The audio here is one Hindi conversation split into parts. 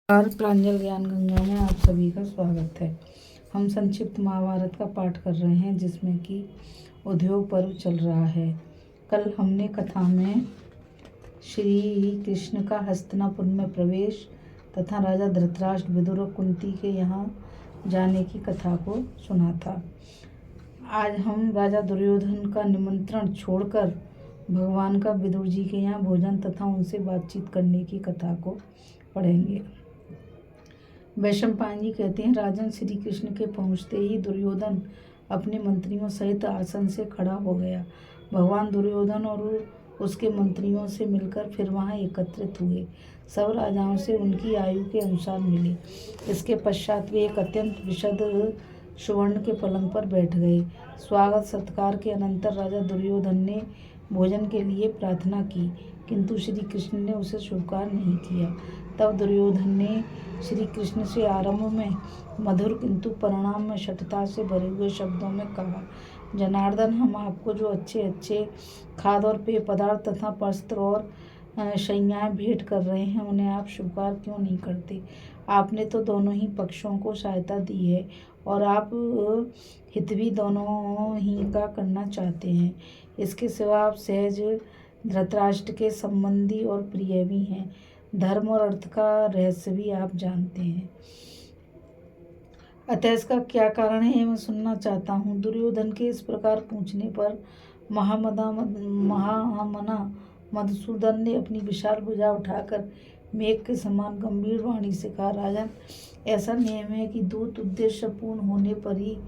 प्रांजल ज्ञान गंगा में आप सभी का स्वागत है। हम संक्षिप्त महाभारत का पाठ कर रहे हैं जिसमें कि उद्योग पर्व चल रहा है। कल हमने कथा में श्री कृष्ण का हस्तिनापुर में प्रवेश तथा राजा धृतराष्ट्र विदुर और कुंती के यहाँ जाने की कथा को सुना था। आज हम राजा दुर्योधन का निमंत्रण छोड़कर भगवान का विदुर जी के यहाँ भोजन तथा उनसे बातचीत करने की कथा को पढ़ेंगे। वैशंपायन जी कहते हैं, राजन श्री कृष्ण के पहुँचते ही दुर्योधन अपने मंत्रियों सहित आसन से खड़ा हो गया। भगवान दुर्योधन और उसके मंत्रियों से मिलकर फिर वहाँ एकत्रित हुए। सब राजाओं से उनकी आयु के अनुसार मिले। इसके पश्चात वे एक अत्यंत विशद सुवर्ण के पलंग पर बैठ गए। स्वागत सत्कार के अनंतर राजा दुर्योधन ने भोजन के लिए प्रार्थना की, किंतु श्री कृष्ण ने उसे स्वीकार नहीं किया। तब दुर्योधन ने श्री कृष्ण से आरंभ में मधुर किंतु परिणाम में शठता से भरे हुए शब्दों में कहा, जनार्दन, हम आपको जो अच्छे अच्छे खाद्य और पेय पदार्थ तथा वस्त्र और शैयाएँ भेंट कर रहे हैं, उन्हें आप स्वीकार क्यों नहीं करते? आपने तो दोनों ही पक्षों को सहायता दी है और आप हित भी दोनों ही का करना चाहते हैं। इसके सिवा आप सहज धृतराष्ट्र के संबंधी और प्रिय भी हैं। धर्म और अर्थ का रहस्य भी आप जानते हैं, अतः इसका क्या कारण है मैं सुनना चाहता हूँ। दुर्योधन के इस प्रकार पूछने पर महामना मधुसूदन ने अपनी विशाल भुजा उठाकर मेघ के समान गंभीर वाणी से कहा, राजन, ऐसा नियम है कि दूत उद्देश्य पूर्ण होने पर ही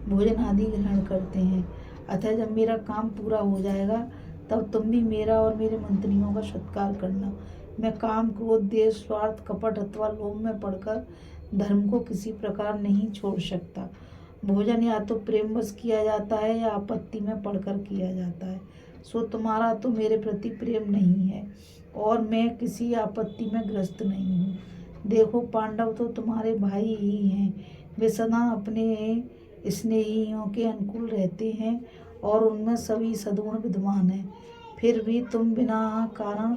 भोजन आदि ग्रहण करते हैं। अतः जब मेरा काम पूरा हो जाएगा तब तुम भी मेरा और मेरे मंत्रियों का सत्कार करना। मैं काम, क्रोध, देश, स्वार्थ, कपट अथवा लोभ में पड़कर धर्म को किसी प्रकार नहीं छोड़ सकता। भोजन या तो प्रेमवश किया जाता है या आपत्ति में पड़कर किया जाता है। सो तुम्हारा तो मेरे प्रति प्रेम नहीं है और मैं किसी आपत्ति में ग्रस्त नहीं हूँ। देखो, पांडव तो तुम्हारे भाई ही हैं। वे सदा अपने स्नेहियों के अनुकूल रहते हैं और उनमें सभी सद्गुण विद्यमान हैं। फिर भी तुम बिना कारण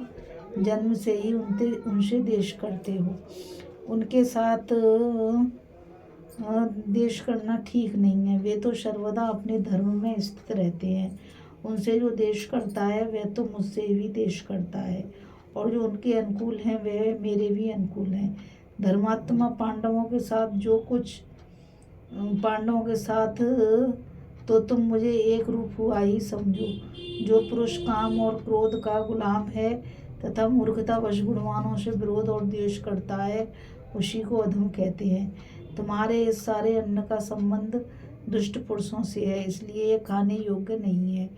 जन्म से ही उनसे द्वेष करते हो। उनके साथ द्वेष करना ठीक नहीं है। वे तो सर्वदा अपने धर्म में स्थित रहते हैं। उनसे जो द्वेष करता है वह तो मुझसे भी द्वेष करता है, और जो उनके अनुकूल हैं वह मेरे भी अनुकूल हैं। धर्मात्मा पांडवों के साथ तो तुम मुझे एक रूप हुआ ही समझो। जो पुरुष काम और क्रोध का गुलाम है तथा मूर्खता वश गुणवानों से विरोध और द्वेष करता है, उसी को अधम कहते हैं। तुम्हारे इस सारे अन्न का संबंध दुष्ट पुरुषों से है, इसलिए ये खाने योग्य नहीं है।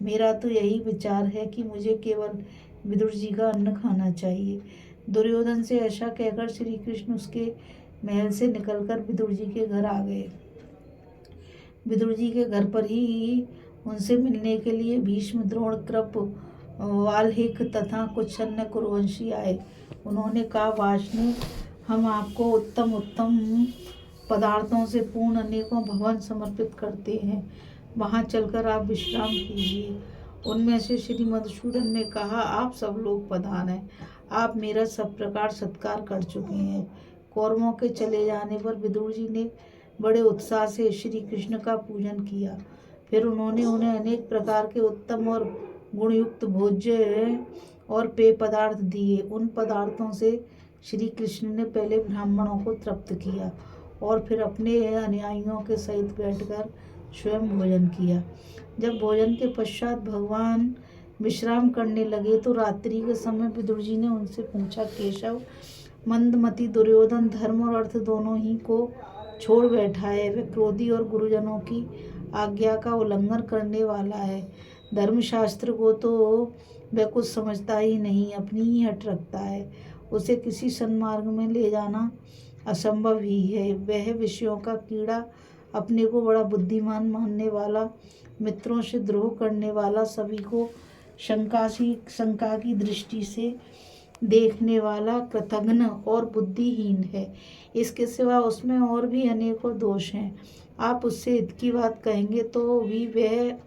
मेरा तो यही विचार है कि मुझे केवल विदुर जी का अन्न खाना चाहिए। दुर्योधन से ऐसा कहकर श्री कृष्ण उसके महल से निकलकर विदुर जी के घर आ गए। विदुर जी के घर पर ही उनसे मिलने के लिए भीष्म, द्रोण, कृप, वाल्मीकि तथा कुछ अन्य कुरुवंशी आए। उन्होंने कहा, वार्ष्णेय, हम आपको उत्तम उत्तम पदार्थों से पूर्ण अनेकों भवन समर्पित करते हैं। वहां चलकर आप विश्राम कीजिए। उनमें से श्री मधुसूदन ने कहा, आप सब लोग प्रधान हैं। आप मेरा सब प्रकार सत्कार कर चुके हैं। कौरवों के चले जाने पर विदुर जी ने बड़े उत्साह से श्री कृष्ण का पूजन किया। फिर उन्होंने उन्हें अनेक प्रकार के उत्तम और गुणयुक्त भोज्य और पेय पदार्थ दिए। उन पदार्थों से श्री कृष्ण ने पहले ब्राह्मणों को तृप्त किया और फिर अपने अनुयायियों के सहित बैठकर स्वयं भोजन किया। जब भोजन के पश्चात भगवान विश्राम करने लगे तो रात्रि के समय विदुर जी ने उनसे पूछा, केशव, मंदमती दुर्योधन धर्म और अर्थ दोनों ही को छोड़ बैठा है। वह क्रोधी और गुरुजनों की आज्ञा का उल्लंघन करने वाला है। धर्मशास्त्र को तो वह कुछ समझता ही नहीं, अपनी ही हट रखता है। उसे किसी सन्मार्ग में ले जाना असंभव ही है। वह विषयों का कीड़ा, अपने को बड़ा बुद्धिमान मानने वाला, मित्रों से द्रोह करने वाला, सभी को शंका की दृष्टि से देखने वाला, कृतघ्न और बुद्धिहीन है। इसके सिवा उसमें और भी अनेकों दोष हैं। आप उससे हित की बात कहेंगे तो भी वह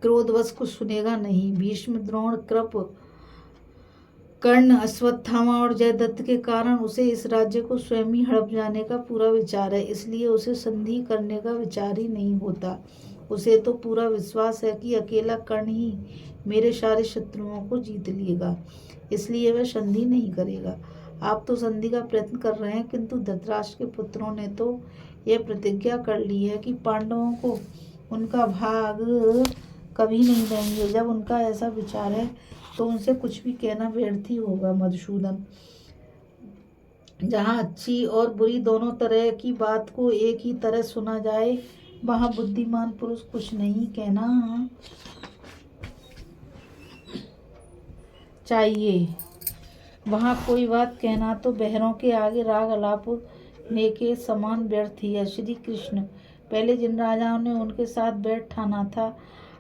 क्रोधवश कुछ सुनेगा नहीं। भीष्म, द्रोण, कृप कर्ण, अश्वत्थामा और जयद्रथ के कारण उसे इस राज्य को स्वयं ही हड़प जाने का पूरा विचार है, इसलिए उसे संधि करने का विचार ही नहीं होता। उसे तो पूरा विश्वास है कि अकेला कर्ण ही मेरे सारे शत्रुओं को जीत लेगा, इसलिए वह संधि नहीं करेगा। आप तो संधि का प्रयत्न कर रहे हैं, किंतु धृतराष्ट्र के पुत्रों ने तो यह प्रतिज्ञा कर ली है कि पांडवों को उनका भाग कभी नहीं देंगे। जब उनका ऐसा विचार है तो उनसे कुछ भी कहना व्यर्थ ही होगा। मधुसूदन, जहाँ अच्छी और बुरी दोनों तरह की बात को एक ही तरह सुना जाए, वहाँ बुद्धिमान पुरुष कुछ नहीं कहना चाहिए। वहाँ कोई बात कहना तो बहरों के आगे राग अलापने के समान व्यर्थ ही है। श्री कृष्ण, पहले जिन राजाओं ने उनके साथ बैठ ठाना था,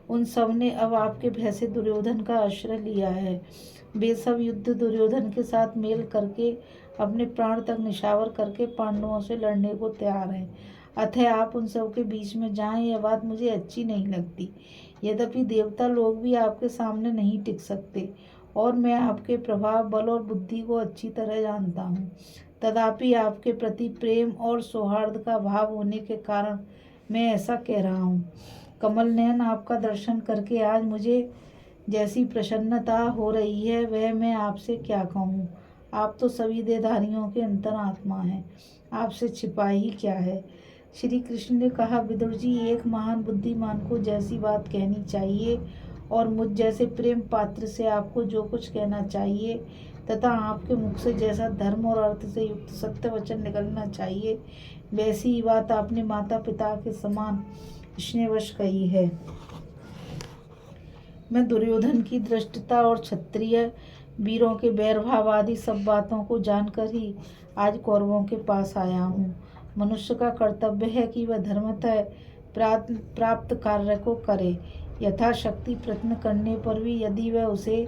उन सब ने अब आपके भय से दुर्योधन का आश्रय लिया है। वे सब युद्ध दुर्योधन के साथ मेल करके अपने प्राण तक निछावर करके पांडवों से लड़ने को तैयार हैं। अतः आप उन सब के बीच में जाएं, यह बात मुझे अच्छी नहीं लगती। यद्यपि देवता लोग भी आपके सामने नहीं टिक सकते और मैं आपके प्रभाव, बल और बुद्धि को अच्छी तरह जानता हूँ, तथापि आपके प्रति प्रेम और सौहार्द का भाव होने के कारण मैं ऐसा कह रहा हूँ। कमल नयन, आपका दर्शन करके आज मुझे जैसी प्रसन्नता हो रही है वह मैं आपसे क्या कहूँ। आप तो सभी देहधारियों के अंतरात्मा हैं, आपसे छिपा ही क्या है। श्री कृष्ण ने कहा, विदुर जी, एक महान बुद्धिमान को जैसी बात कहनी चाहिए और मुझ जैसे प्रेम पात्र से आपको जो कुछ कहना चाहिए तथा आपके मुख से जैसा धर्म और अर्थ से युक्त सत्य वचन निकलना चाहिए, वैसी ही बात आपने माता पिता के समान स्नेहवश कही है। मैं दुर्योधन की दृष्टता और क्षत्रिय वीरों के बैरभाव आदि सब बातों को जानकर ही आज कौरवों के पास आया हूँ। मनुष्य का कर्तव्य है कि वह धर्मतः प्राप्त कार्य को करे। यथाशक्ति प्रयत्न करने पर भी यदि वह उसे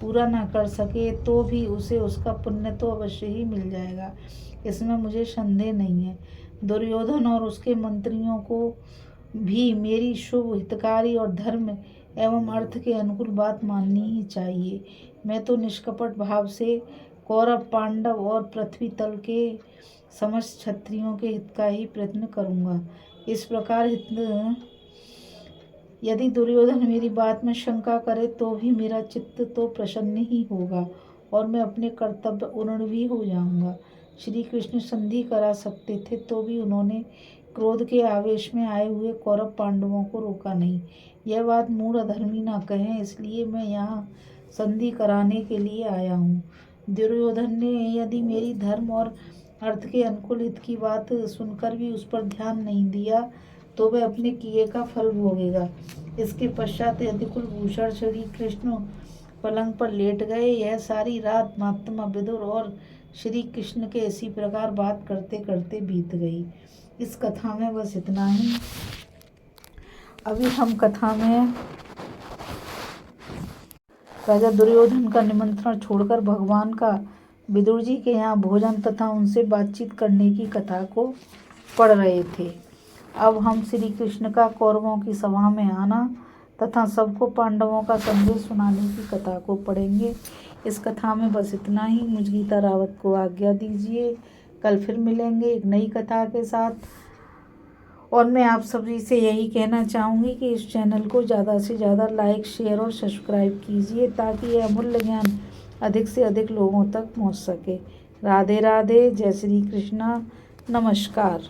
पूरा न कर सके तो भी उसे उसका पुण्य तो अवश्य ही मिल जाएगा, इसमें मुझे संदेह नहीं है। दुर्योधन और उसके मंत्रियों को भी मेरी शुभ, हितकारी और धर्म एवं अर्थ के अनुकूल बात माननी ही चाहिए। मैं तो निष्कपट भाव से कौरव, पांडव और पृथ्वी तल के समस्त क्षत्रियों के हित का ही प्रयत्न करूँगा। इस प्रकार यदि दुर्योधन मेरी बात में शंका करे तो भी मेरा चित्त तो प्रसन्न ही होगा और मैं अपने कर्तव्य उन्नत भी हो जाऊंगा। श्री कृष्ण संधि करा सकते थे तो भी उन्होंने क्रोध के आवेश में आए हुए कौरव पांडवों को रोका नहीं। यह बात मूढ़ अधर्मी न कहें, इसलिए मैं यहाँ संधि कराने के लिए आया हूँ। दुर्योधन ने यदि मेरी धर्म और अर्थ के अनुकूल हित की बात सुनकर भी उस पर ध्यान नहीं दिया तो वह अपने किए का फल भोगेगा। इसके पश्चात यदि कुलभूषण श्री कृष्ण पलंग पर लेट गए। यह सारी रात महात्मा विदुर और श्री कृष्ण के इसी प्रकार बात करते करते बीत गई। इस कथा में बस इतना ही। अभी हम कथा में राजा दुर्योधन का निमंत्रण छोड़कर भगवान का विदुर जी के यहाँ भोजन तथा उनसे बातचीत करने की कथा को पढ़ रहे थे। अब हम श्री कृष्ण का कौरवों की सभा में आना तथा सबको पांडवों का संदेश सुनाने की कथा को पढ़ेंगे। इस कथा में बस इतना ही। मुझ गीता रावत को आज्ञा दीजिए। कल फिर मिलेंगे एक नई कथा के साथ। और मैं आप सभी से यही कहना चाहूँगी कि इस चैनल को ज़्यादा से ज़्यादा लाइक, शेयर और सब्सक्राइब कीजिए ताकि यह अमूल्य ज्ञान अधिक से अधिक लोगों तक पहुँच सके। राधे राधे। जय श्री कृष्णा। नमस्कार।